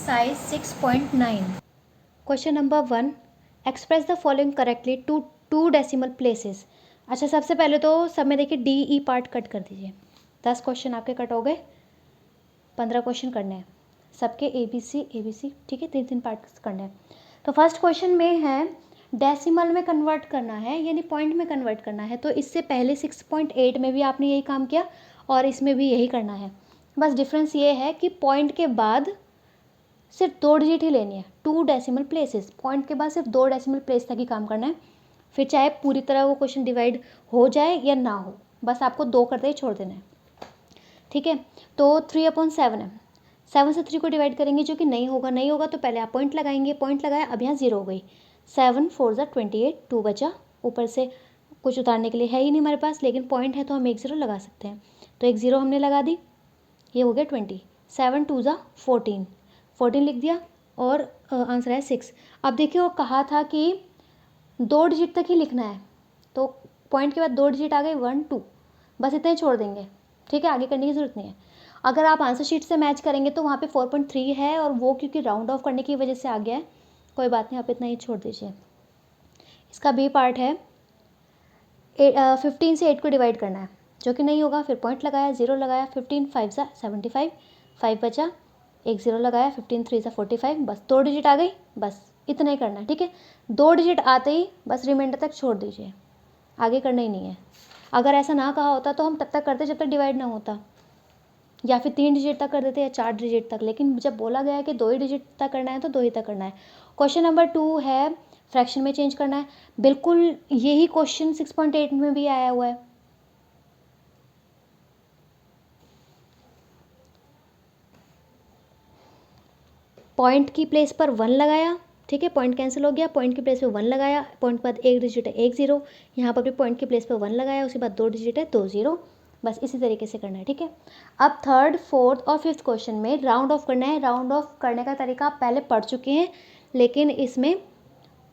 Exercise 6.9 question number 1 express the following correctly to 2 decimal places. अच्छा, सबसे पहले तो सब में देखिए डी ई पार्ट कट कर दीजिए। 10 क्वेश्चन आपके कट हो गए, 15 क्वेश्चन करने हैं सबके ए बी सी, ठीक है, 3 पार्ट करने हैं। तो फर्स्ट क्वेश्चन में है डेसिमल में कन्वर्ट करना है, यानी पॉइंट में कन्वर्ट करना है। तो इससे पहले 6.8 में भी आपने यही काम किया और इसमें भी यही करना है। बस डिफरेंस ये है कि पॉइंट के बाद सिर्फ 2 डिजिट ही लेनी है, 2 डेसिमल प्लेसेस। पॉइंट के बाद सिर्फ 2 डेसिमल प्लेस तक ही काम करना है, फिर चाहे पूरी तरह वो क्वेश्चन डिवाइड हो जाए या ना हो, बस आपको 2 करते ही छोड़ देना है, ठीक है। तो 3/7 है, 7 से 3 को डिवाइड करेंगे जो कि नहीं होगा तो पहले आप पॉइंट लगाएंगे, पॉइंट लगाया, अब यहाँ 0 हो गई। 7 4 ज़ा 28, 2 बचा, ऊपर से कुछ उतारने के लिए है ही नहीं हमारे पास, लेकिन पॉइंट है तो हम 1 0 लगा सकते हैं। तो 1 0 हमने लगा दी, ये हो गया 20। 7 2 ज़ा 14 लिख दिया और आंसर है 6। अब देखिए वो कहा था कि 2 डिजिट तक ही लिखना है, तो पॉइंट के बाद 2 डिजिट आ गए 1 2, बस इतना ही छोड़ देंगे, ठीक है, आगे करने की ज़रूरत नहीं है। अगर आप आंसर शीट से मैच करेंगे तो वहाँ पे 4.3 है और वो क्योंकि राउंड ऑफ करने की वजह से आ गया है, कोई बात नहीं, आप इतना ही छोड़ दीजिए। इसका बी पार्ट है 15 से 8 को डिवाइड करना है, जो कि नहीं होगा, फिर पॉइंट लगाया, 0 लगाया, 15 5 ज़ा 75, 5 बचा, 1 0 लगाया, 15 3 ज़ा 45, बस 2 डिजिट आ गई, बस इतना ही करना है, ठीक है। 2 डिजिट आते ही बस रिमाइंडर तक छोड़ दीजिए, आगे करना ही नहीं है। अगर ऐसा ना कहा होता तो हम तब तक करते जब तक डिवाइड ना होता, या फिर 3 डिजिट तक कर देते या 4 डिजिट तक, लेकिन जब बोला गया है कि 2 ही डिजिट तक करना है तो 2 ही तक करना है। क्वेश्चन नंबर 2 है फ्रैक्शन में चेंज करना है, बिल्कुल यही क्वेश्चन 6.8 में भी आया हुआ है। पॉइंट की प्लेस पर 1 लगाया, ठीक है, पॉइंट कैंसिल हो गया, पॉइंट की प्लेस पे 1 लगाया, पॉइंट के बाद 1 डिजिट है 1 0, यहाँ पर भी पॉइंट की प्लेस पे 1 लगाया, उसके बाद 2 डिजिट है 2 0, बस इसी तरीके से करना है, ठीक है। अब थर्ड, फोर्थ और फिफ्थ क्वेश्चन में राउंड ऑफ करना है। राउंड ऑफ करने का तरीका आप पहले पढ़ चुके हैं, लेकिन इसमें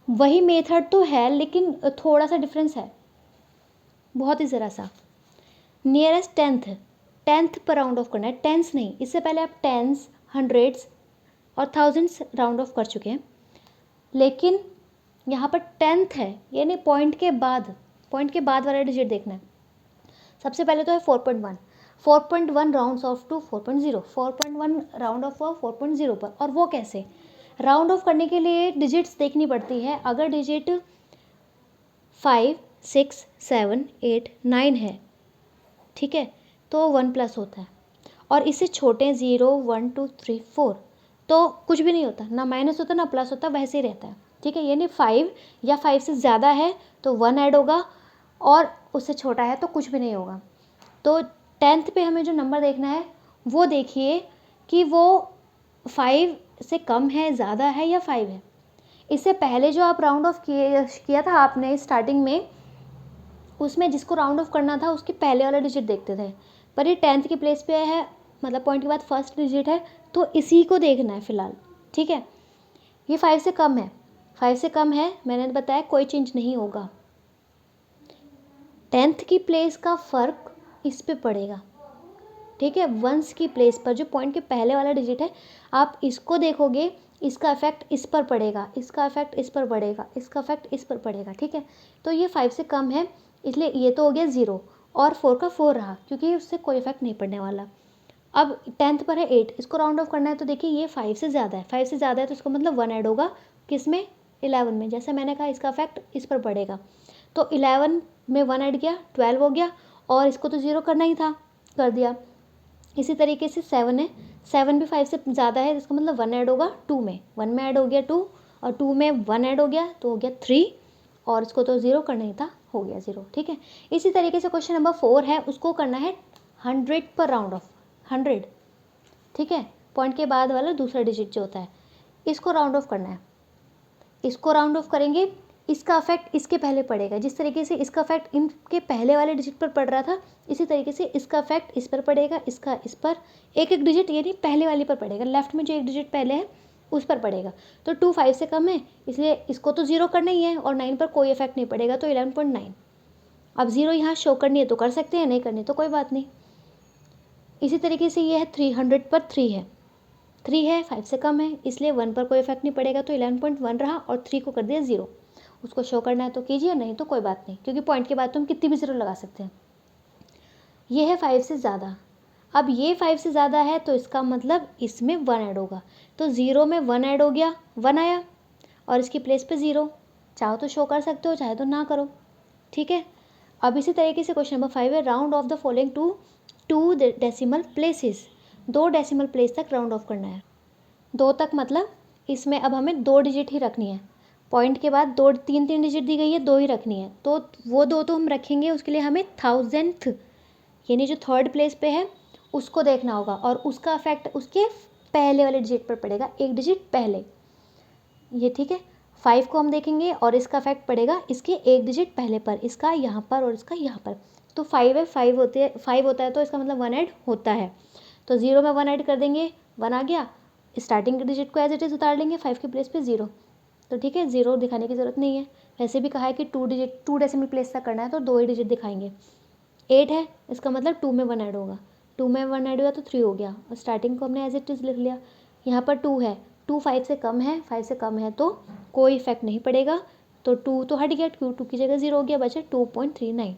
वही मेथड तो है लेकिन थोड़ा सा डिफरेंस है, बहुत ही ज़रा सा। नियरेस्ट टेंथ पर राउंड ऑफ करना है, टेंस नहीं। इससे पहले आप टेंस, हंड्रेड्स और थाउजेंड्स राउंड ऑफ कर चुके हैं, लेकिन यहाँ पर टेंथ है, यानी पॉइंट के बाद वाला डिजिट देखना है। सबसे पहले तो है 4.1, 4.1 round off to 4.0, 4.1 round off हुआ 4.0 पर, और वो कैसे? राउंड ऑफ करने के लिए डिजिट्स देखनी पड़ती है। अगर डिजिट 5 6 7 8 9 है, ठीक है, तो 1 प्लस होता है, और इससे छोटे 0 1 2 3 4 तो कुछ भी नहीं होता, ना माइनस होता ना प्लस होता, वैसे ही रहता है, ठीक है। यानी 5 या 5 से ज़्यादा है तो 1 ऐड होगा, और उससे छोटा है तो कुछ भी नहीं होगा। तो 10th पे हमें जो नंबर देखना है वो देखिए कि वो 5 से कम है, ज़्यादा है या 5 है। इससे पहले जो आप राउंड ऑफ किया था आपने स्टार्टिंग में, उसमें जिसको राउंड ऑफ करना था उसके पहले वाला डिजिट देखते थे, पर ये 10th की प्लेस पे है, मतलब पॉइंट के बाद फर्स्ट डिजिट है, तो इसी को देखना है फ़िलहाल, ठीक है। ये 5 से कम है, 5 से कम है, मैंने बताया कोई चेंज नहीं होगा। 10th की प्लेस का फ़र्क इस पे पड़ेगा, ठीक है। वंस की प्लेस पर जो पॉइंट के पहले वाला डिजिट है, आप इसको देखोगे, इसका इफेक्ट इस पर पड़ेगा, इसका इफेक्ट इस पर पड़ेगा, इसका इफेक्ट इस पर पड़ेगा, ठीक है। तो ये 5 से कम है, इसलिए ये तो हो गया 0, और 4 का 4 रहा, क्योंकि उससे कोई इफेक्ट नहीं पड़ने वाला। अब 10th पर है 8, इसको राउंड ऑफ करना है, तो देखिए ये 5 से ज़्यादा है, 5 से ज़्यादा है तो इसका मतलब 1 ऐड होगा, किस में? 11 में। जैसे मैंने कहा इसका इफेक्ट इस पर पड़ेगा, तो 11 में 1 ऐड किया, 12 हो गया, और इसको तो 0 करना ही था, कर दिया। इसी तरीके से 7 है, 7 भी 5 से ज़्यादा है, इसका मतलब 1 ऐड होगा 2 में, 1 में ऐड हो गया 2, और 2 में 1 ऐड हो गया तो हो गया 3, और इसको तो 0 करना ही था, हो गया 0, ठीक है। इसी तरीके से क्वेश्चन नंबर 4 है, उसको करना है 100 पर राउंड ऑफ, 100, ठीक है, पॉइंट के बाद वाला दूसरा डिजिट जो होता है, इसको राउंड ऑफ करना है। इसको राउंड ऑफ करेंगे, इसका इफेक्ट इसके पहले पड़ेगा, जिस तरीके से इसका इफेक्ट इनके पहले वाले डिजिट पर पड़ रहा था, इसी तरीके से इसका इफेक्ट इस पर पड़ेगा, इसका इस पर, एक एक डिजिट यानी पहले वाली पर पड़ेगा, लेफ्ट में जो एक डिजिट पहले है उस पर पड़ेगा। तो 2 5 से कम है, इसलिए इसको तो 0 करना ही है, और 9 पर कोई इफेक्ट नहीं पड़ेगा, तो 11.9। अब 0 यहाँ शो करनी है तो कर सकते हैं, नहीं करनी तो कोई बात नहीं। इसी तरीके से ये है 300 पर 3 है, 3 है, 5 से कम है, इसलिए 1 पर कोई इफेक्ट नहीं पड़ेगा, तो 11.1 रहा और 3 को कर दिया 0। उसको शो करना है तो कीजिए, नहीं तो कोई बात नहीं, क्योंकि पॉइंट के बाद तो हम कितनी भी 0 लगा सकते हैं। ये है 5 से ज़्यादा। अब ये 5 से ज़्यादा है तो इसका मतलब इसमें 1 ऐड होगा, तो 0 में 1 ऐड हो गया, 1 आया, और इसकी प्लेस पे 0। चाहो तो शो कर सकते हो, चाहे तो ना करो, ठीक है। अब इसी तरीके से क्वेश्चन नंबर 5 है, round off the following to decimal places. 2 decimal place तक राउंड ऑफ करना है। 2 तक मतलब इसमें अब हमें 2 डिजिट ही रखनी है। पॉइंट के बाद 3 डिजिट दी गई है, 2 ही रखनी है, तो वो 2 तो हम रखेंगे, उसके लिए हमें 1000th यानी जो 3rd प्लेस पे है उसको देखना होगा, और उसका इफेक्ट उसके पहले वाले डिजिट पर पड़ेगा, 1 डिजिट पहले, ये ठीक है। 5 को हम देखेंगे और इसका इफेक्ट पड़ेगा इसके 1 डिजिट पहले पर, इसका यहाँ पर और इसका यहाँ पर। तो 5 है, 5 होता है तो इसका मतलब 1 ऐड होता है, तो 0 में 1 ऐड कर देंगे, 1 आ गया, स्टार्टिंग के डिजिट को एज इट इज़ उतार लेंगे, 5 की प्लेस पे 0, तो ठीक है, 0 दिखाने की ज़रूरत नहीं है। वैसे भी कहा है कि 2 डेसिमल प्लेस तक करना है, तो 2 ही डिजिट दिखाएंगे। 8 है, इसका मतलब 2 में 1 ऐड होगा, 2 में 1 ऐड हुआ तो 3 हो गया, और स्टार्टिंग को हमने एज इट इज़ लिख लिया। यहाँ पर 2 है, 2 5 से कम है, 5 से कम है तो कोई इफेक्ट नहीं पड़ेगा, तो 2 तो हट गया, 2 की जगह 0 हो गया, बचे 2.39।